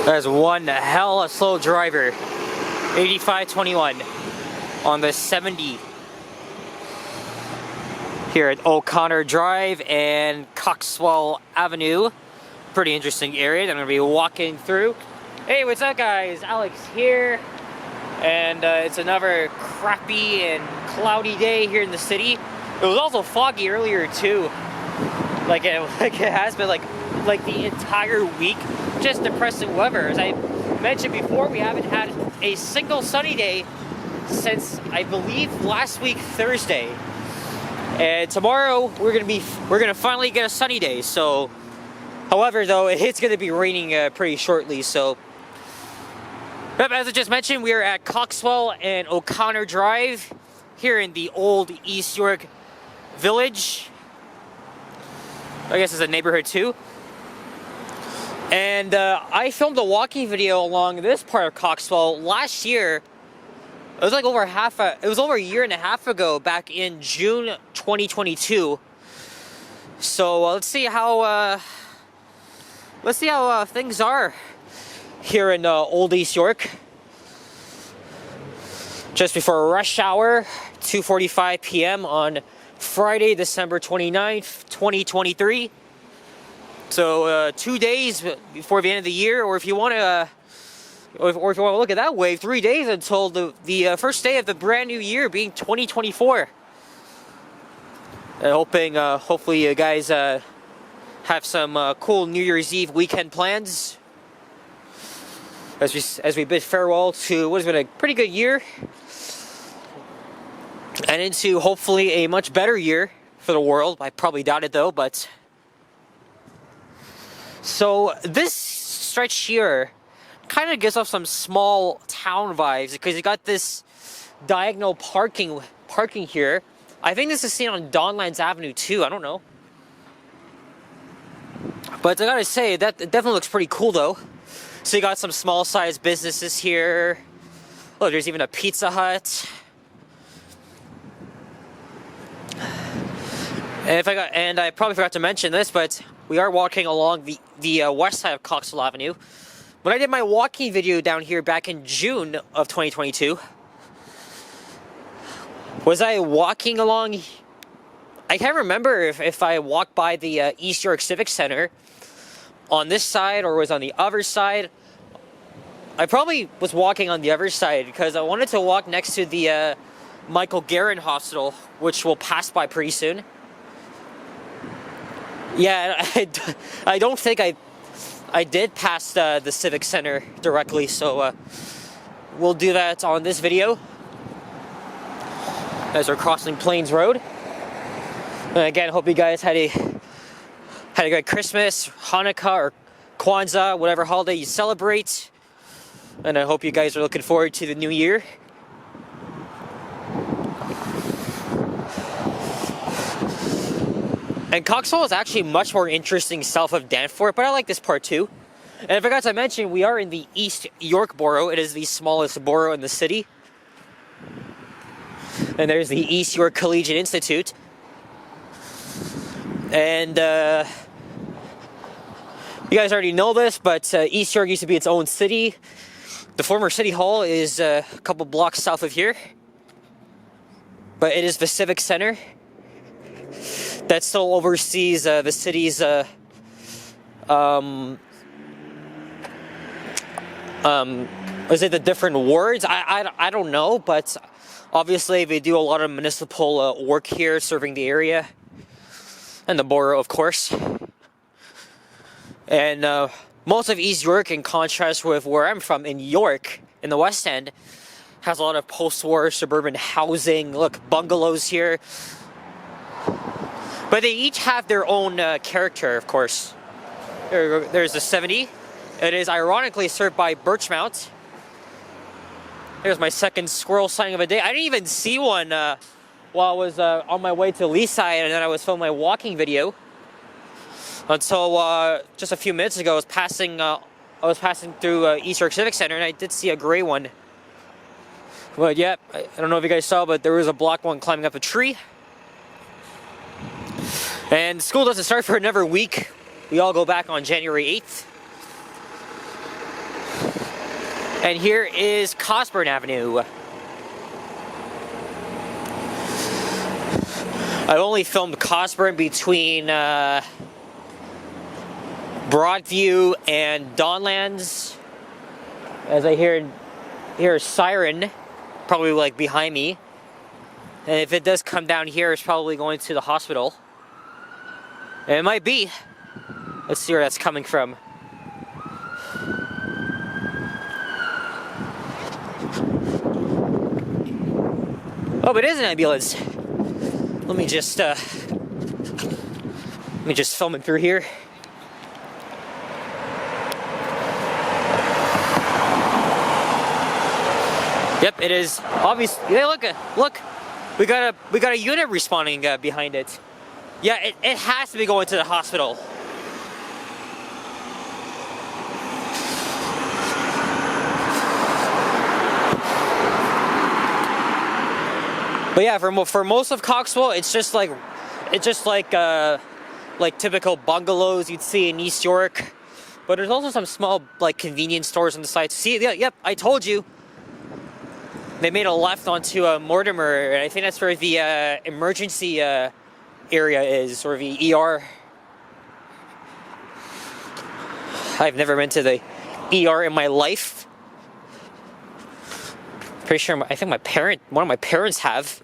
There's one hell of a slow driver. 8521 on the 70 here at O'Connor Drive and Coxwell Avenue. Pretty interesting area that I'm going to be walking through. Hey, what's up guys? Alex here. And it's another crappy and cloudy day here in the city. It was also foggy earlier too. Like it has been like the entire week. Just depressing weather. As I mentioned before, we haven't had a single sunny day since I believe last week Thursday. And tomorrow we're gonna finally get a sunny day. So, however, though it's gonna be raining pretty shortly. So, as I just mentioned, we are at Coxwell and O'Connor Drive here in the old East York Village. I guess it's a neighborhood too. And I filmed a walking video along this part of Coxwell last year. It was like over a year and a half ago, back in June 2022. So let's see how things are here in Old East York. Just before rush hour, 2:45 p.m. on Friday, December 29th, 2023. So 2 days before the end of the year, or if you want to, look at that way, 3 days until the first day of the brand new year, being 2024. And hopefully you guys have some cool New Year's Eve weekend plans. As we bid farewell to what has been a pretty good year, and into hopefully a much better year for the world. I probably doubt it though, but. So this stretch here kind of gives off some small town vibes because you got this diagonal parking here. I think this is seen on Donlands Avenue too. I don't know, but I gotta say that it definitely looks pretty cool though. So you got some small sized businesses here. Oh, there's even a Pizza Hut. And I probably forgot to mention this, but we are walking along the west side of Coxwell Avenue. When I did my walking video down here back in June of 2022, was I walking along? I can't remember if I walked by the East York Civic Center on this side or was on the other side. I probably was walking on the other side because I wanted to walk next to the Michael Guerin Hospital, which we'll pass by pretty soon. Yeah, I don't think I did pass the Civic Center directly, so we'll do that on this video as we're crossing Plains Road. And again, hope you guys had a great Christmas, Hanukkah, or Kwanzaa, whatever holiday you celebrate. And I hope you guys are looking forward to the new year. And Coxwell is actually much more interesting south of Danforth, but I like this part too. And I forgot to mention, we are in the East York Borough. It is the smallest borough in the city. And there's the East York Collegiate Institute. And you guys already know this, but East York used to be its own city. The former City Hall is a couple blocks south of here. But it is the Civic Center that still oversees the city's is it the different wards? I don't know, but obviously they do a lot of municipal work here, serving the area and the borough, of course. And most of East York, in contrast with where I'm from in York, in the West End, has a lot of post-war suburban housing. Look, bungalows here. But they each have their own character, of course. There's the 70. It is ironically served by Birchmount. There's my second squirrel sighting of the day. I didn't even see one while I was on my way to Leaside, and then I was filming my walking video. Until just a few minutes ago, I was passing through East York Civic Center, and I did see a gray one. But yeah, I don't know if you guys saw, but there was a black one climbing up a tree. And school doesn't start for another week. We all go back on January 8th. And here is Cosburn Avenue. I've only filmed Cosburn between Broadview and Dawnlands. As I hear a siren, probably like behind me. And if it does come down here, it's probably going to the hospital. And it might be. Let's see where that's coming from. Oh, it is an ambulance. Let me just film it through here. Yep, it is obvious. Yeah, look, we got a unit responding behind it. Yeah, it has to be going to the hospital. But yeah, for most of Coxwell, it's just like typical bungalows you'd see in East York. But there's also some small like convenience stores on the side. See, yeah, yep, I told you. They made a left onto Mortimer, and I think that's where the emergency area is, or the ER. I've never been to the ER in my life. Pretty sure, I think one of my parents have.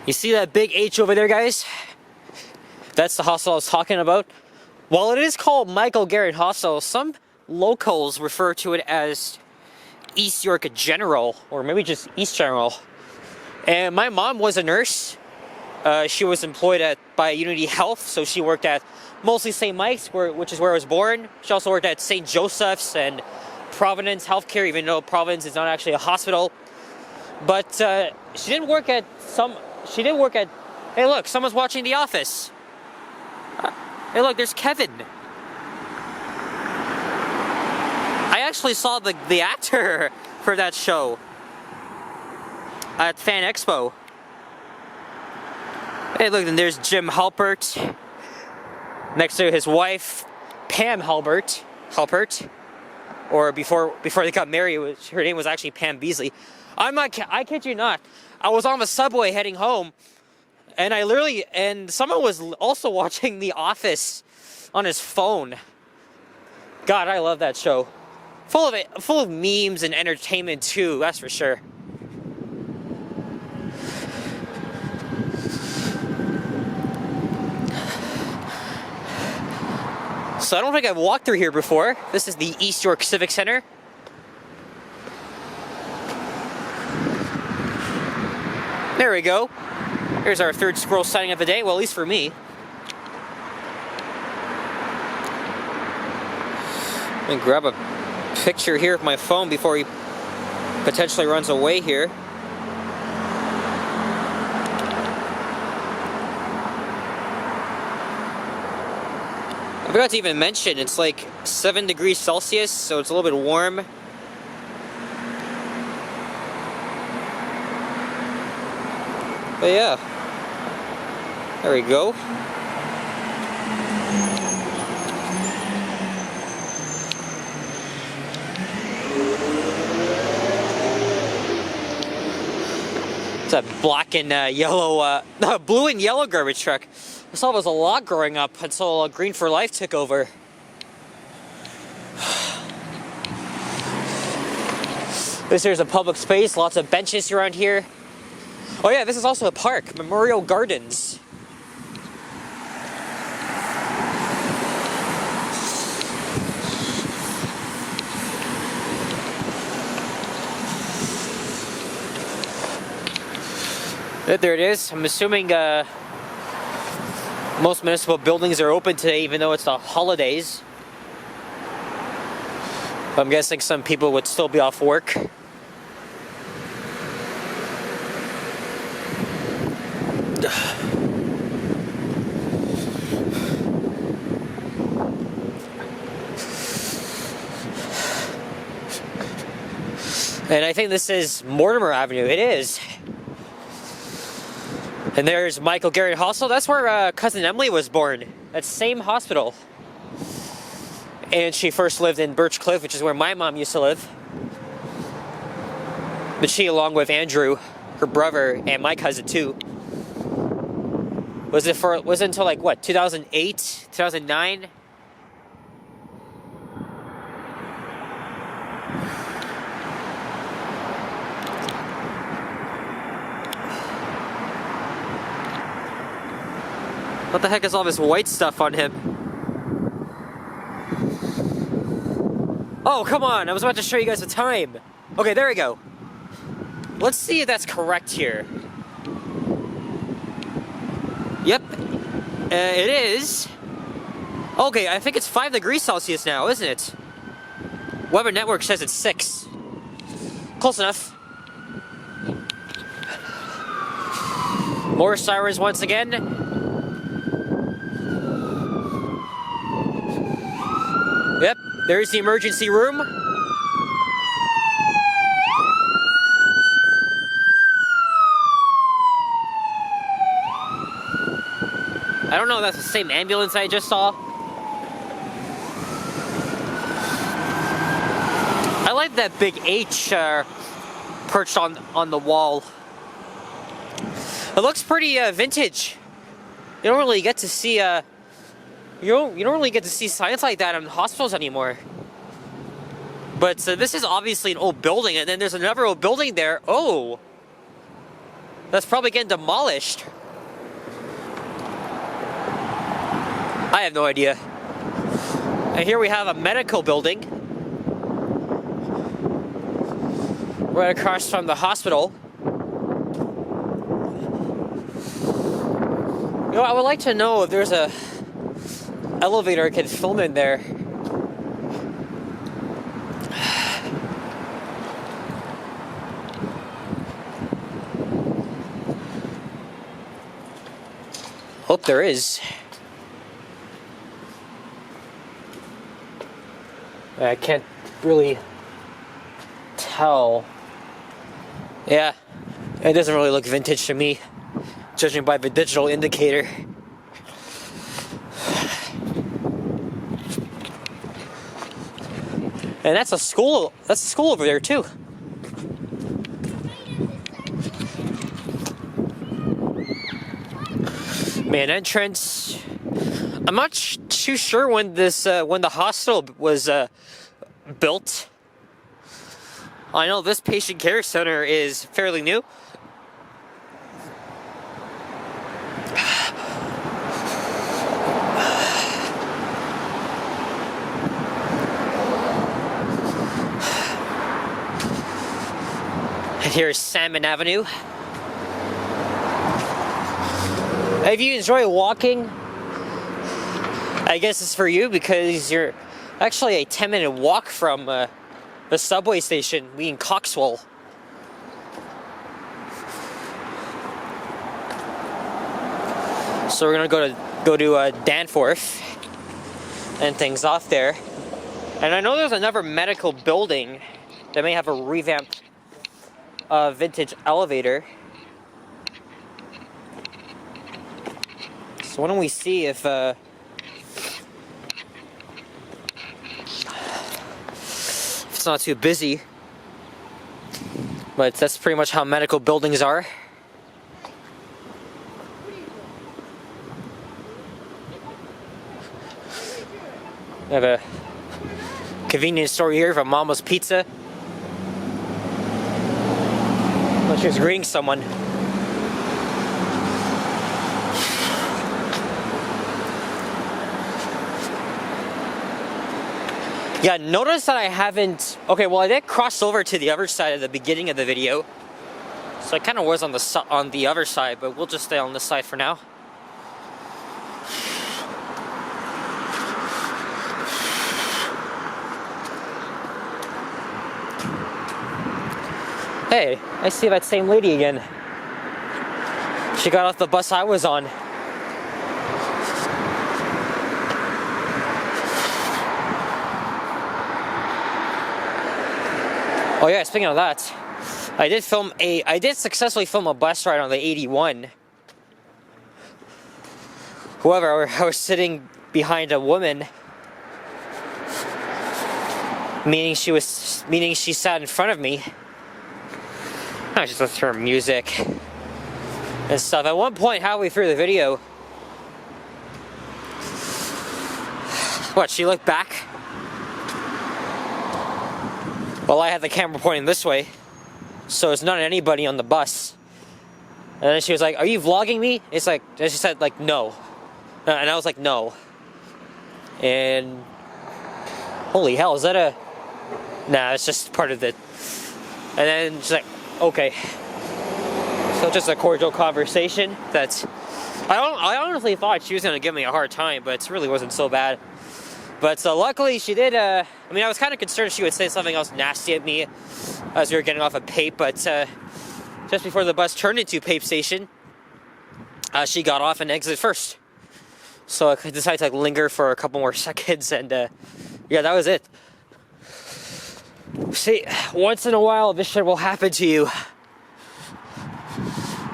You see that big H over there, guys? That's the hospital I was talking about. While it is called Michael Garrett Hospital, some locals refer to it as East York General, or maybe just East General. And my mom was a nurse. She was employed by Unity Health, so she worked at mostly St. Mike's, which is where I was born. She also worked at St. Joseph's and Providence Healthcare, even though Providence is not actually a hospital. But she didn't work at Hey, look, someone's watching The Office. Hey, look, there's Kevin. I actually saw the actor for that show at Fan Expo. Hey, look, and there's Jim Halpert next to his wife, Pam Halpert. Or before they got married, her name was actually Pam Beasley. I kid you not. I was on the subway heading home, and someone was also watching The Office on his phone. God, I love that show. Full of memes and entertainment too, that's for sure. So I don't think I've walked through here before. This is the East York Civic Center. There we go. Here's our third squirrel sighting of the day, well, at least for me. Let me grab a picture here of my phone before he potentially runs away here. I forgot to even mention, it's like 7 degrees Celsius, so it's a little bit warm. But yeah, there we go. It's a black and yellow, blue and yellow garbage truck. I saw it was a lot growing up until Green for Life took over. This here's a public space, lots of benches around here. Oh yeah, this is also a park, Memorial Gardens. There it is. I'm assuming most municipal buildings are open today, even though it's the holidays. I'm guessing some people would still be off work. And I think this is Mortimer Avenue. It is. And there's Michael Garrett Hospital. That's where cousin Emily was born. That same hospital. And she first lived in Birch Cliff, which is where my mom used to live. But she, along with Andrew, her brother, and my cousin too. Was it until like what, 2008, 2009? What the heck is all this white stuff on him? Oh, come on, I was about to show you guys the time. Okay, there we go. Let's see if that's correct here. Yep, it is. Okay, I think it's 5 degrees Celsius now, isn't it? Weather Network says it's 6. Close enough. More sirens once again. Yep, there's the emergency room. I don't know if that's the same ambulance I just saw. I like that big H perched on the wall. It looks pretty vintage. You don't really get to see you don't really get to see signs like that in hospitals anymore. But this is obviously an old building, and then there's another old building there. Oh, that's probably getting demolished. I have no idea. And here we have a medical building right across from the hospital. You know, I would like to know if there's a elevator I can film in there. Hope there is. I can't really tell. Yeah, it doesn't really look vintage to me, judging by the digital indicator. And that's a school. That's a school over there too. Main entrance. I'm not too sure when the hospital was built. I know this patient care center is fairly new. And here's Salmon Avenue. If you enjoy walking, I guess it's for you, because you're actually a 10-minute walk from the subway station, in Coxwell. So we're gonna go to Danforth and things off there. And I know there's another medical building that may have a revamped vintage elevator. So why don't we see if it's not too busy. But that's pretty much how medical buildings are. We have a convenience store here from Mama's Pizza. Oh, she was greeting someone. Yeah, notice that I haven't... Okay, well, I did cross over to the other side at the beginning of the video. So I kind of was on the other side, but we'll just stay on this side for now. Hey, I see that same lady again. She got off the bus I was on. Oh yeah, speaking of that, I did successfully film a bus ride on the 81. However, I was sitting behind a woman, meaning she sat in front of me. I was just listening to her music and stuff. At one point, halfway through the video, she looked back while I had the camera pointing this way, so it's not anybody on the bus. And then she was like, "Are you vlogging me?" It's like, and she said like, "No," and I was like, "No." And holy hell, is that a? Nah, it's just part of it. And then she's like, "Okay." So just a cordial conversation. That I honestly thought she was gonna give me a hard time, but it really wasn't so bad. But luckily she did. I mean, I was kind of concerned she would say something else nasty at me as we were getting off of Pape, but just before the bus turned into Pape Station, she got off and exited first. So I decided to like linger for a couple more seconds, and yeah, that was it. See, once in a while this shit will happen to you.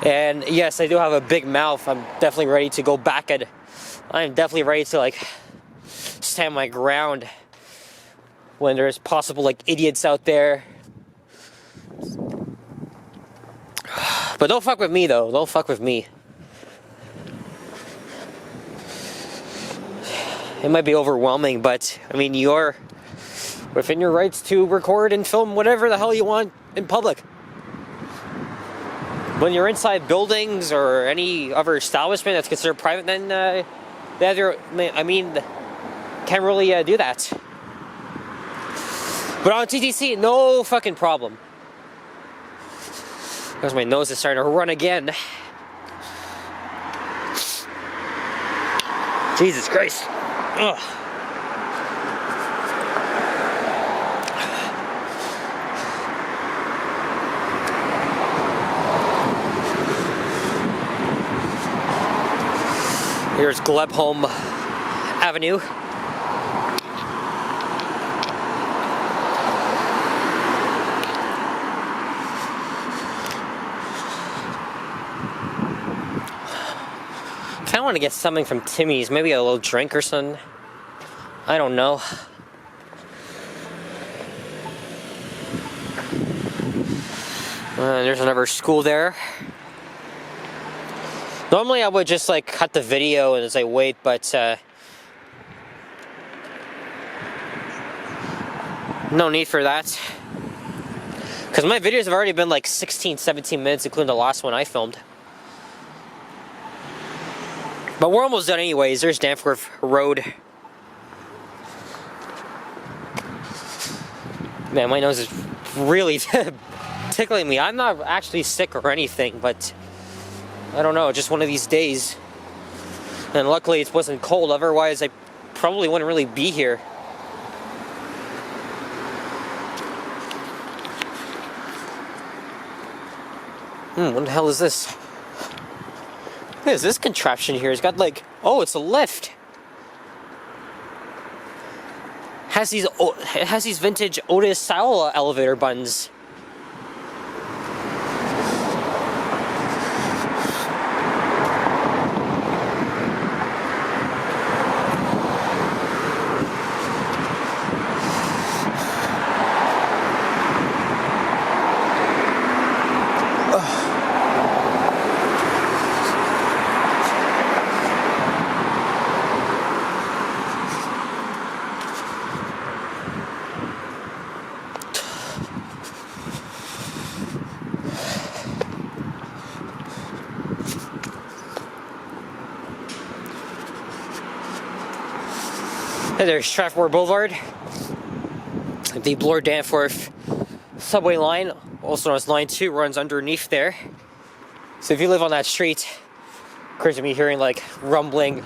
And yes, I do have a big mouth. I'm definitely ready to go back, and I'm definitely ready to like stand my ground when there's possible like idiots out there. But don't fuck with me though. Don't fuck with me. It might be overwhelming, but I mean, you're within your rights to record and film whatever the hell you want in public. When you're inside buildings or any other establishment that's considered private, then they have their, I mean, can't really do that. But on TTC, no fucking problem. Because my nose is starting to run again. Jesus Christ. Ugh. Here's Glebholm Avenue. I want to get something from Timmy's, maybe a little drink or something. I don't know. There's another school there. Normally I would just like cut the video and say wait, but no need for that. Because my videos have already been like 16, 17 minutes, including the last one I filmed. But we're almost done anyways. There's Danforth Road. Man, my nose is really tickling me. I'm not actually sick or anything, but I don't know, just one of these days. And luckily it wasn't cold, otherwise I probably wouldn't really be here. What the hell is this? What is this contraption here? It's got like, oh, it's a lift. It has these vintage Otis style elevator buttons. Hey, there's Strathmore Boulevard. The Bloor-Danforth subway line, also known as Line 2, runs underneath there. So if you live on that street, occurs to me hearing like rumbling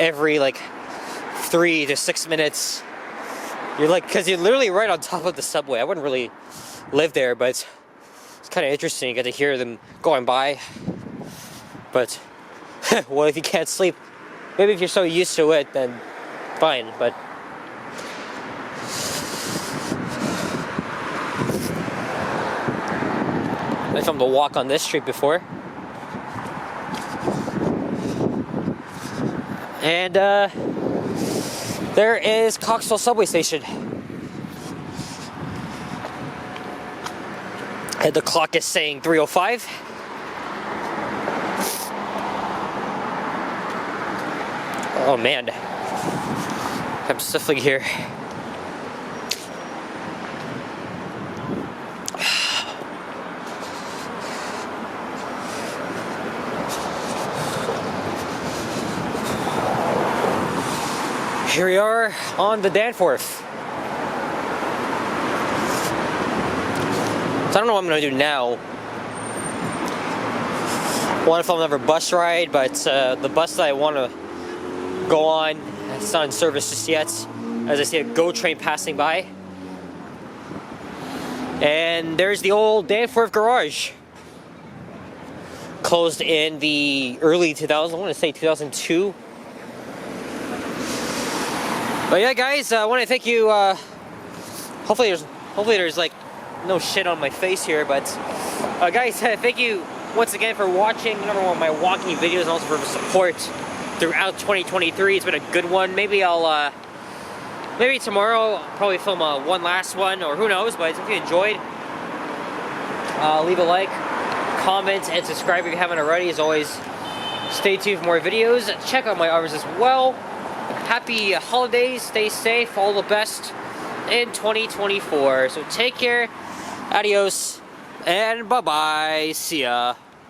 every like 3 to 6 minutes. You're like, because you're literally right on top of the subway. I wouldn't really live there, but it's kind of interesting. You get to hear them going by. But well, if you can't sleep, maybe if you're so used to it, then fine, but I filmed a walk on this street before. And there is Coxwell subway station. And the clock is saying 3:05. Oh man, I'm sniffling here. Here we are on the Danforth. So I don't know what I'm gonna do now. I want to film another bus ride, but the bus that I want to go on, it's not in service just yet, as I see a GO train passing by. And there's the old Danforth garage. Closed in the early 2000s, I want to say 2002. But yeah, guys, I want to thank you. Hopefully there's like no shit on my face here, but guys, thank you once again for watching another one of my walking videos, and also for the support throughout 2023. It's been a good one. Maybe I'll maybe tomorrow I'll probably film one last one, or who knows. But if you enjoyed, leave a like, comment, and subscribe if you haven't already. As always, stay tuned for more videos. Check out my others as well. Happy holidays, stay safe, all the best in 2024. So take care, adios, and bye-bye, see ya.